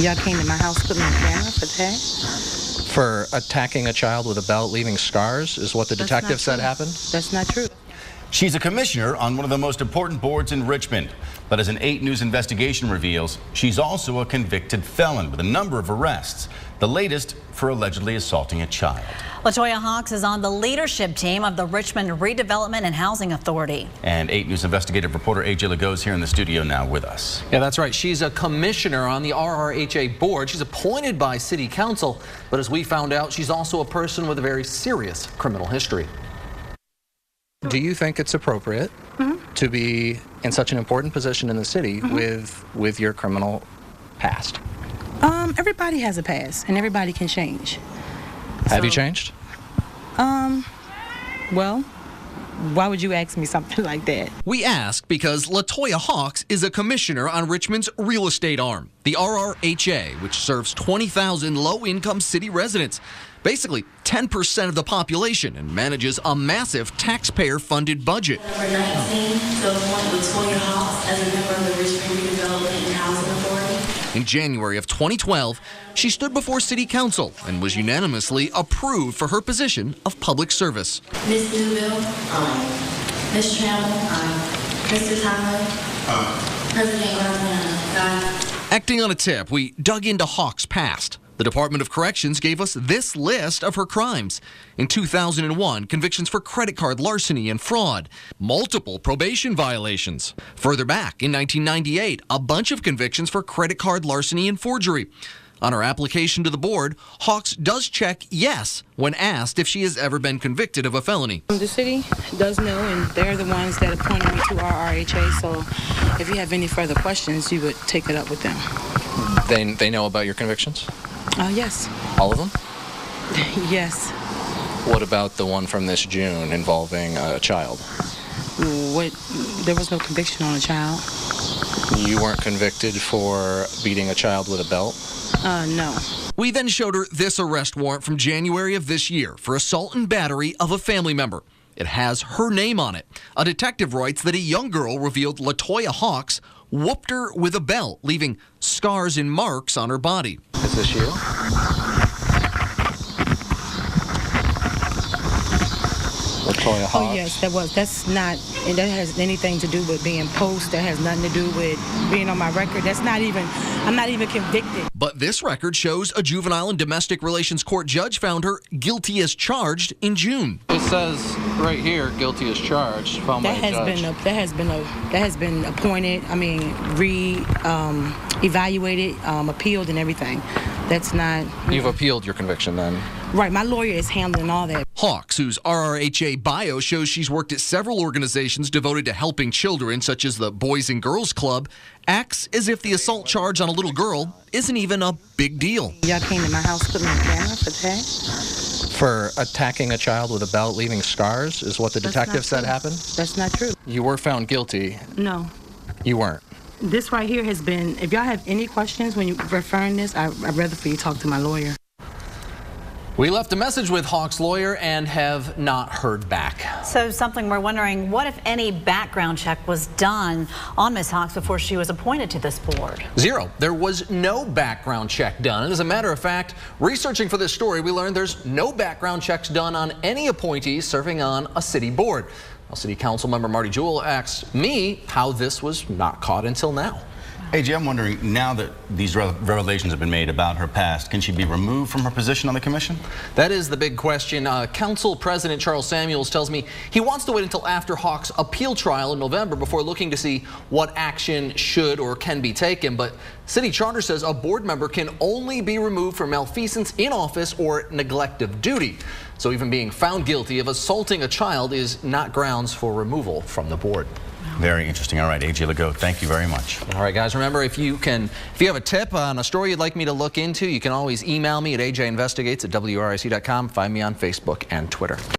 Y'all came to my house, put me on camera for that? For attacking a child with a belt, leaving scars, is what the detective said happened? That's not true. She's a commissioner on one of the most important boards in Richmond. But as an 8 News investigation reveals, she's also a convicted felon with a number of arrests, the latest for allegedly assaulting a child. LaToya Hawks is on the leadership team of the Richmond Redevelopment and Housing Authority. And 8 News investigative reporter AJ Lagoe is here in the studio now with us. Yeah, that's right. She's a commissioner on the RRHA board. She's appointed by City Council, but as we found out, she's also a person with a very serious criminal history. Do you think it's appropriate to be in such an important position in the city with your criminal past? Everybody has a past, and everybody can change. Have you changed? Well, why would you ask me something like that? We ask because LaToya Hawks is a commissioner on Richmond's real estate arm, the RRHA, which serves 20,000 low-income city residents, basically 10% of the population, and manages a massive taxpayer-funded budget. Number 19, to appoint LaToya Hawks as a member of the Richmond Redevelopment and Housing Authority. In January of 2012, she stood before City Council and was unanimously approved for her position of public service. Ms. Newville, Ms. Trammell, Mr. Tyler, President Garland. Acting on a tip, we dug into Hawks' past. The Department of Corrections gave us this list of her crimes. In 2001, convictions for credit card larceny and fraud, multiple probation violations. Further back, in 1998, a bunch of convictions for credit card larceny and forgery. On her application to the board, Hawks does check yes when asked if she has ever been convicted of a felony. The city does know, and they're the ones that appointed me to RRHA, so if you have any further questions, you would take it up with them. They know about your convictions? Yes. All of them? Yes. What about the one from this June involving a child? There was no conviction on a child. You weren't convicted for beating a child with a belt? No. We then showed her this arrest warrant from January of this year for assault and battery of a family member. It has her name on it. A detective writes that a young girl revealed LaToya Hawks whooped her with a belt, leaving scars and marks on her body. Is this you? LaToya Hawks? Oh, yes, that's not, and that has anything to do with being post. That has nothing to do with being on my record. I'm not even convicted. But this record shows a juvenile and domestic relations court judge found her guilty as charged in June. It says right here, guilty as charged, found by a judge. That has been appointed, evaluated, appealed and everything. That's not... You've appealed your conviction then? Right, my lawyer is handling all that. Hawks, whose RRHA bio shows she's worked at several organizations devoted to helping children, such as the Boys and Girls Club, acts as if the assault charge on a little girl isn't even a big deal. Y'all came to my house, put me on camera for that? For attacking a child with a belt, leaving scars, is what the detective said happened? That's not true. You were found guilty. No. You weren't. This right here has been, if y'all have any questions when you're referring this, I'd rather for you to talk to my lawyer. We left a message with Hawks' lawyer and have not heard back. So something we're wondering, what if any background check was done on Ms. Hawks before she was appointed to this board? Zero. There was no background check done. And as a matter of fact, researching for this story, we learned there's no background checks done on any appointees serving on a city board. Well, City Council member Marty Jewell asked me how this was not caught until now. AJ, I'm wondering, now that these revelations have been made about her past, can she be removed from her position on the commission? That is the big question. Council President Charles Samuels tells me he wants to wait until after Hawks' appeal trial in November before looking to see what action should or can be taken. But City Charter says a board member can only be removed for malfeasance in office or neglect of duty. So even being found guilty of assaulting a child is not grounds for removal from the board. Very interesting. All right, AJ Lagoe, thank you very much. All right, guys, remember, if you have a tip on a story you'd like me to look into, you can always email me at ajinvestigates@wric.com. Find me on Facebook and Twitter.